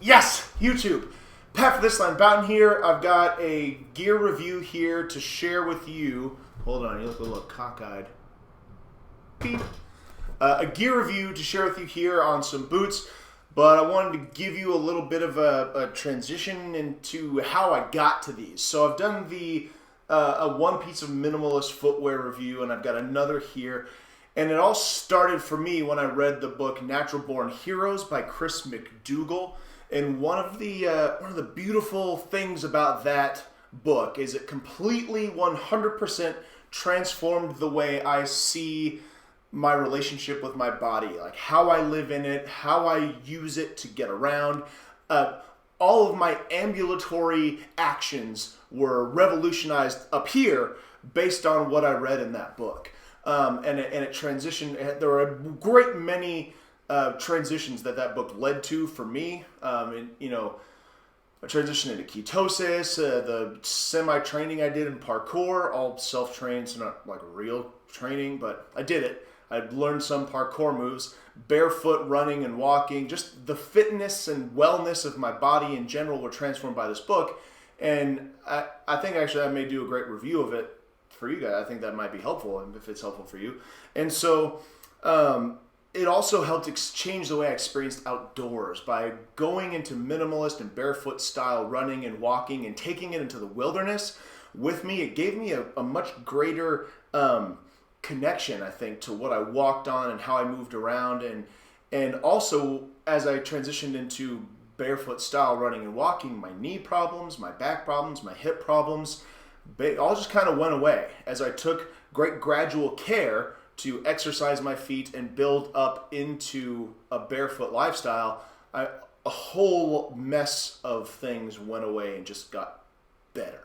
Yes, YouTube. Pat for this line Boughton here. I've got a gear review here to share with you. Hold on, you look a little cockeyed. Beep. A gear review to share with you here on some boots, but I wanted to give you a little bit of a transition into how I got to these. So I've done a one piece of minimalist footwear review, and I've got another here. And it all started for me when I read the book Natural Born Heroes by Chris McDougall. And one of the beautiful things about that book is it completely 100% transformed the way I see my relationship with my body, like how I live in it, how I use it to get around. All of my ambulatory actions were revolutionized up here based on what I read in that book. And it transitioned. There were a great many transitions that book led to for me. A transition into ketosis, the semi-training I did in parkour, all self-trained, so not like real training, but I did it. I learned some parkour moves, barefoot running and walking, just the fitness and wellness of my body in general were transformed by this book. And I think actually I may do a great review of it for you guys. I think that might be helpful if it's helpful for you. And so it also helped change the way I experienced outdoors by going into minimalist and barefoot style running and walking and taking it into the wilderness with me. It gave me a much greater connection, I think, to what I walked on and how I moved around. And also, as I transitioned into barefoot style running and walking, my knee problems, my back problems, my hip problems, all just kind of went away as I took great gradual care to exercise my feet and build up into a barefoot lifestyle. A whole mess of things went away and just got better.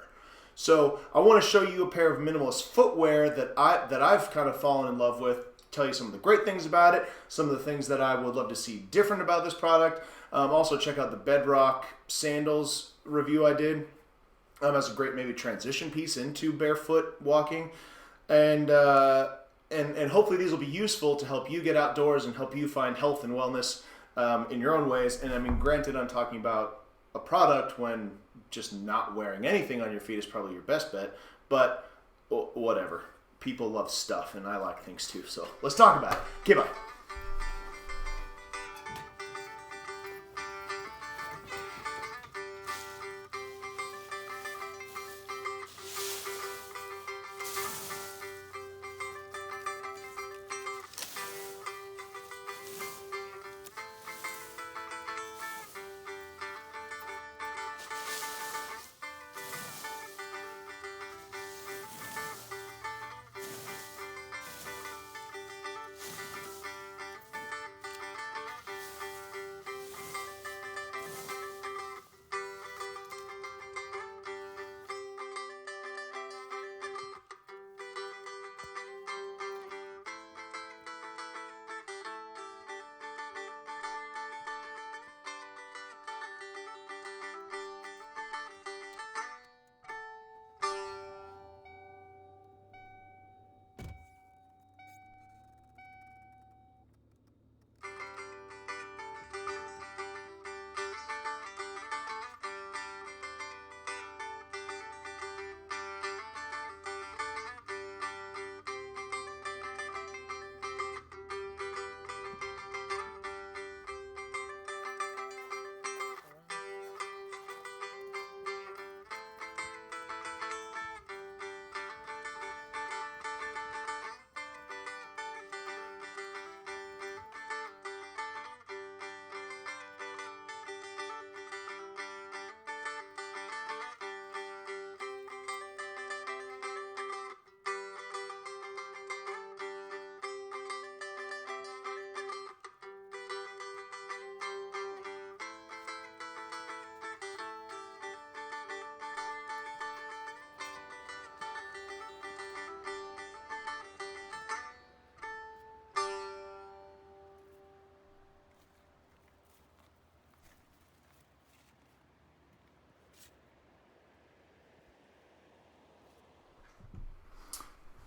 So I want to show you a pair of minimalist footwear that I've kind of fallen in love with, tell you some of the great things about it, some of the things that I would love to see different about this product. Also check out the Bedrock sandals review I did. That's a great maybe transition piece into barefoot walking. And hopefully these will be useful to help you get outdoors and help you find health and wellness in your own ways. And I mean, granted, I'm talking about a product when just not wearing anything on your feet is probably your best bet, but whatever. People love stuff, and I like things too. So let's talk about it. Okay, bye.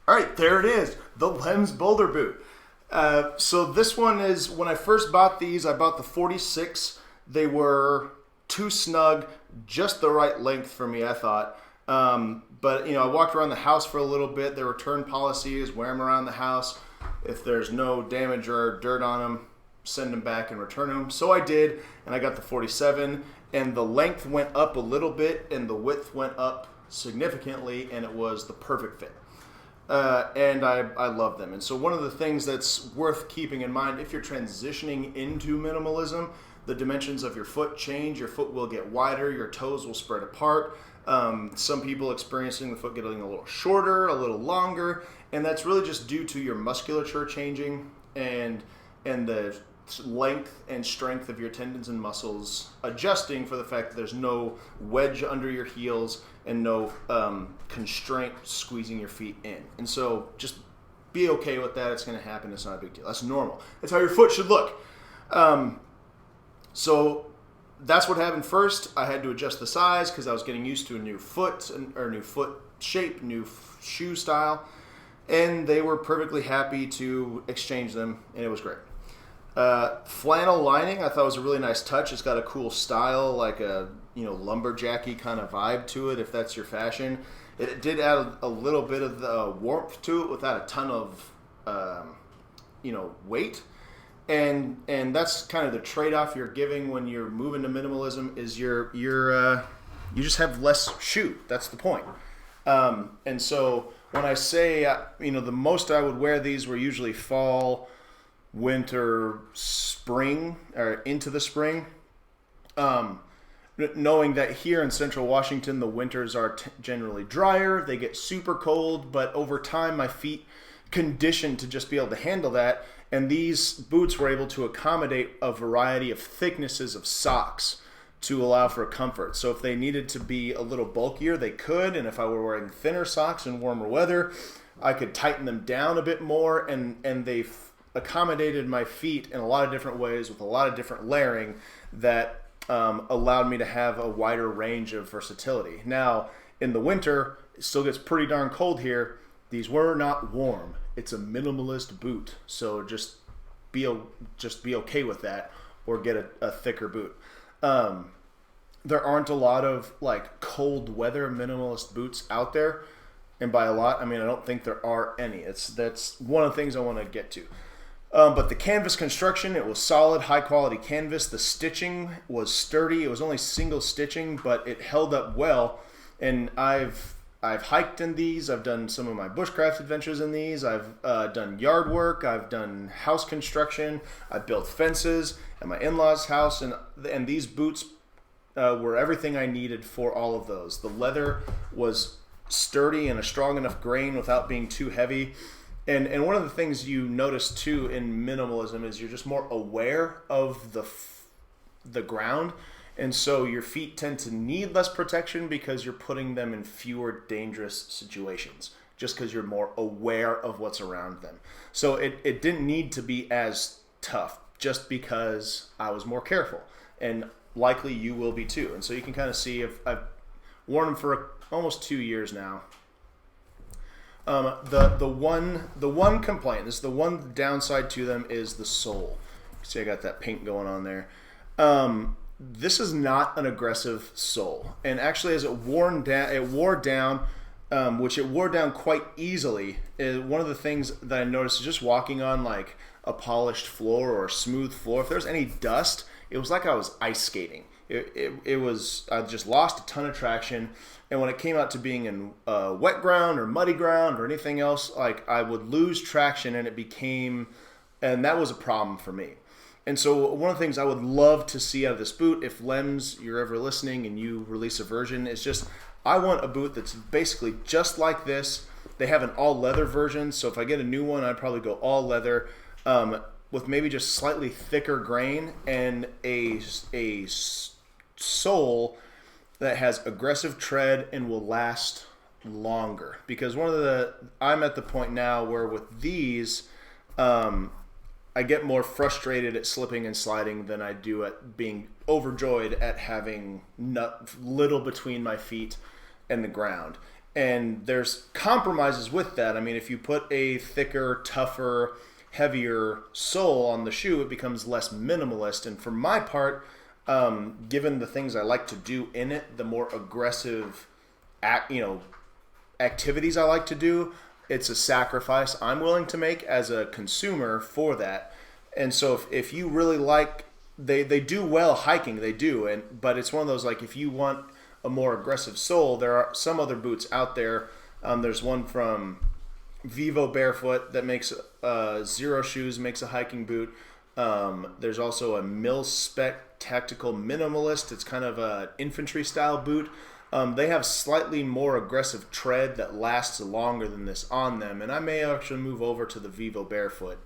All right, there it is, the Lems Boulder boot. So this one is, when I first bought these, I bought the 46. They were too snug, just the right length for me, I thought. But, I walked around the house for a little bit. Their return policy is wear them around the house. If there's no damage or dirt on them, send them back and return them. So I did, and I got the 47, and the length went up a little bit, and the width went up significantly, and it was the perfect fit. And I love them. And so one of the things that's worth keeping in mind, if you're transitioning into minimalism, the dimensions of your foot change. Your foot will get wider. Your toes will spread apart. Some people experiencing the foot getting a little shorter, a little longer, and that's really just due to your musculature changing and the length and strength of your tendons and muscles adjusting for the fact that there's no wedge under your heels and no constraint squeezing your feet in. And so just be okay with that. It's going to happen. It's not a big deal. That's normal. That's how your foot should look. So that's what happened first. I had to adjust the size because I was getting used to a new foot or new foot shape, new shoe style, and they were perfectly happy to exchange them, and it was great. Flannel lining I thought was a really nice touch. It's got a cool style, like a lumberjacky kind of vibe to it, if that's your fashion. It did add a little bit of the warmth to it without a ton of weight. And that's kind of the trade-off you're giving when you're moving to minimalism is you just have less shoe. That's the point. And so when I say the most I would wear these were usually fall, winter, spring, or into the spring. Knowing that here in Central Washington the winters are generally drier, they get super cold, but over time my feet conditioned to just be able to handle that. And these boots were able to accommodate a variety of thicknesses of socks to allow for comfort. So if they needed to be a little bulkier, they could. And if I were wearing thinner socks in warmer weather, I could tighten them down a bit more. And they've accommodated my feet in a lot of different ways with a lot of different layering that allowed me to have a wider range of versatility. Now, in the winter, it still gets pretty darn cold here. These were not warm. It's a minimalist boot, so just be okay with that, or get a thicker boot. There aren't a lot of cold weather minimalist boots out there, and by a lot I mean I don't think there are any. That's one of the things I want to get to. But the canvas construction, it was solid, high quality canvas. The stitching was sturdy. It was only single stitching, but it held up well. And I've hiked in these. I've done some of my bushcraft adventures in these. I've done yard work. I've done house construction. I built fences at my in-laws' house, and these boots were everything I needed for all of those. The leather was sturdy and a strong enough grain without being too heavy. And one of the things you notice too in minimalism is you're just more aware of the ground. And so your feet tend to need less protection because you're putting them in fewer dangerous situations, just because you're more aware of what's around them. So it didn't need to be as tough just because I was more careful. And likely you will be too. And so you can kind of see I've worn them for almost 2 years now. The one complaint, this is the one downside to them, is the sole. See, I got that paint going on there. This is not an aggressive sole, and actually, as it wore down, which it wore down quite easily. One of the things that I noticed is just walking on like a polished floor or a smooth floor. If there's any dust, it was like I was ice skating. It was, I just lost a ton of traction. And when it came out to being in wet ground or muddy ground or anything else, like I would lose traction, and that was a problem for me. And so one of the things I would love to see out of this boot, if Lems, you're ever listening and you release a version, is just, I want a boot that's basically just like this. They have an all leather version, so if I get a new one, I'd probably go all leather, with maybe just slightly thicker grain and a sole that has aggressive tread and will last longer. Because I'm at the point now where with these, I get more frustrated at slipping and sliding than I do at being overjoyed at having little between my feet and the ground. And there's compromises with that. I mean, if you put a thicker, tougher, heavier sole on the shoe, it becomes less minimalist. And for my part, given the things I like to do in it, the more aggressive activities I like to do, it's a sacrifice I'm willing to make as a consumer for that. And so if you really like, they do well hiking, they do, but it's one of those, like, if you want a more aggressive sole, there are some other boots out there. There's one from Vivo Barefoot that makes Zero Shoes, makes a hiking boot. There's also a Mil Spec Tactical Minimalist. It's kind of an infantry style boot. They have slightly more aggressive tread that lasts longer than this on them, and I may actually move over to the Vivo Barefoot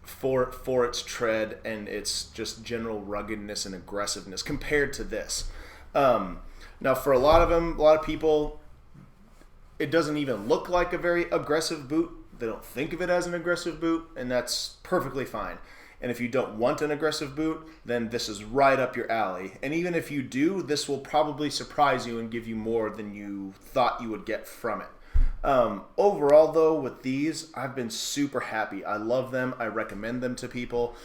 for its tread and its just general ruggedness and aggressiveness compared to this. Now, for a lot of people, it doesn't even look like a very aggressive boot. They don't think of it as an aggressive boot, and that's perfectly fine. And if you don't want an aggressive boot, then this is right up your alley. And even if you do, this will probably surprise you and give you more than you thought you would get from it. Overall, though, with these, I've been super happy. I love them. I recommend them to people.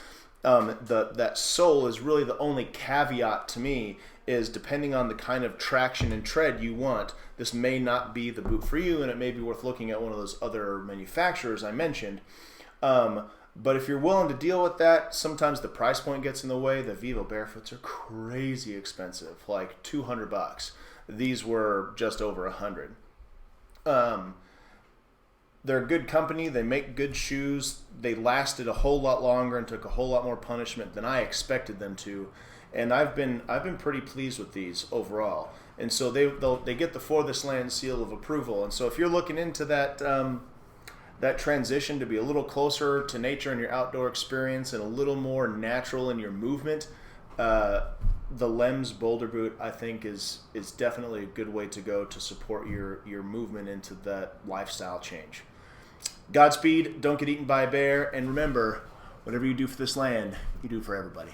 That sole is really the only caveat to me, is depending on the kind of traction and tread you want, this may not be the boot for you, and it may be worth looking at one of those other manufacturers I mentioned. But if you're willing to deal with that, sometimes the price point gets in the way. The Vivo Barefoots are crazy expensive, like $200. These were just over $100. They're a good company. They make good shoes. They lasted a whole lot longer and took a whole lot more punishment than I expected them to. And I've been pretty pleased with these overall. And so they get the For This Land seal of approval. And so if you're looking into that that transition to be a little closer to nature in your outdoor experience and a little more natural in your movement, the Lems Boulder boot, I think, is definitely a good way to go to support your movement into that lifestyle change. Godspeed, don't get eaten by a bear, and remember, whatever you do for this land, you do for everybody.